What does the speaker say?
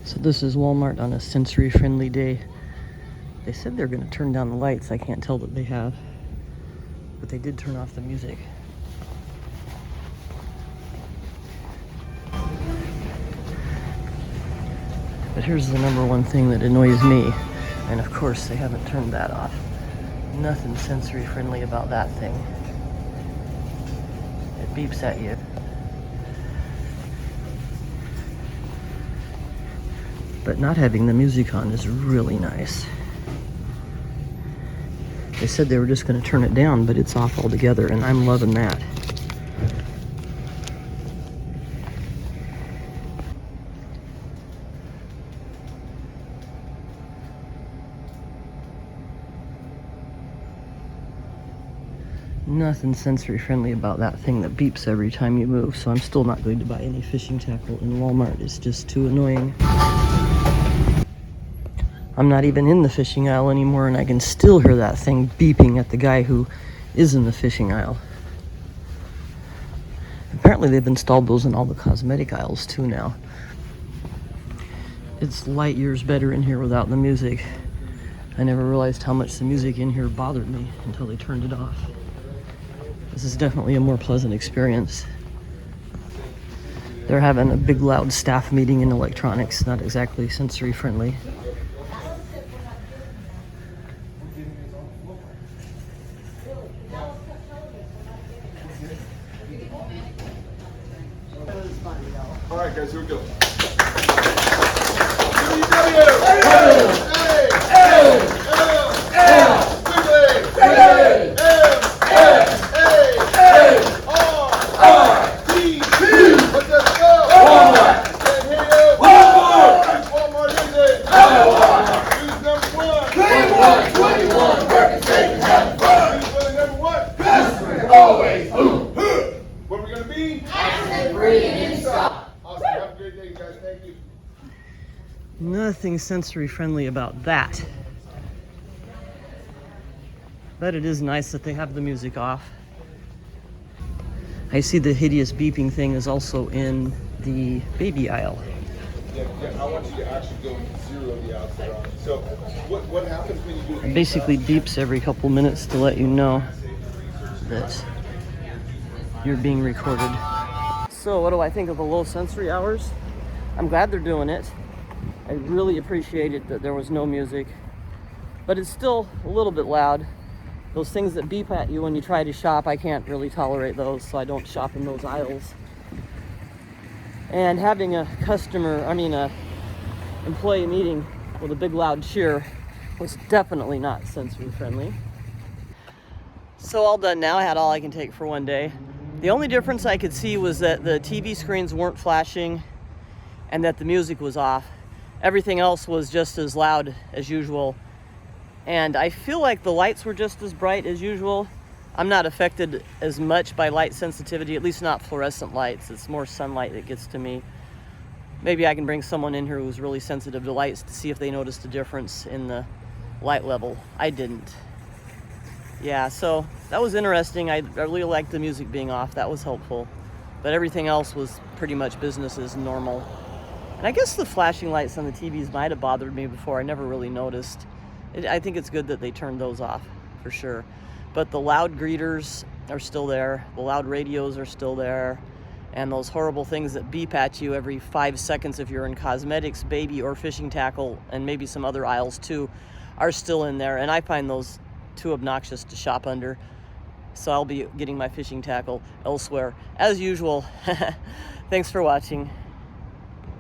So this is Walmart on a sensory-friendly day. They said they're going to turn down the lights. I can't tell that they have, but they did turn off the music. But here's the number one thing that annoys me, and of course they haven't turned that off. Nothing sensory-friendly about that thing. It beeps at you. But not having the music on is really nice. They said they were just going to turn it down, but it's off altogether, and I'm loving that. Nothing sensory friendly about that thing that beeps every time you move, so I'm still not going to buy any fishing tackle in Walmart. It's just too annoying. I'm not even in the fishing aisle anymore, and I can still hear that thing beeping at the guy who is in the fishing aisle. Apparently they've installed those in all the cosmetic aisles too now. It's light years better in here without the music. I never realized how much the music in here bothered me until they turned it off. This is definitely a more pleasant experience. They're having a big loud staff meeting in electronics, not exactly sensory friendly. All right, guys, here we go. Nothing sensory friendly about that. But it is nice that they have the music off. I see the hideous beeping thing is also in the baby aisle. Yeah, I want you to actually go zero the outside on. So what happens when you do It basically beeps every couple minutes to let you know that you're being recorded. So what do I think of the low sensory hours? I'm glad they're doing it. I really appreciated that there was no music, but it's still a little bit loud. Those things that beep at you when you try to shop, I can't really tolerate those, so I don't shop in those aisles. And having a employee meeting with a big loud cheer was definitely not sensory friendly. So all done now. I had all I can take for one day. The only difference I could see was that the TV screens weren't flashing and that the music was off. Everything else was just as loud as usual. And I feel like the lights were just as bright as usual. I'm not affected as much by light sensitivity, at least not fluorescent lights. It's more sunlight that gets to me. Maybe I can bring someone in here who's really sensitive to lights to see if they noticed a difference in the light level. I didn't. Yeah, so that was interesting. I really liked the music being off. That was helpful. But everything else was pretty much business as normal. And I guess the flashing lights on the TVs might have bothered me before. I never really noticed. I think it's good that they turned those off, for sure. But the loud greeters are still there. The loud radios are still there. And those horrible things that beep at you every 5 seconds if you're in cosmetics, baby, or fishing tackle, and maybe some other aisles too, are still in there. And I find those too obnoxious to shop under. So I'll be getting my fishing tackle elsewhere, as usual. Thanks for watching.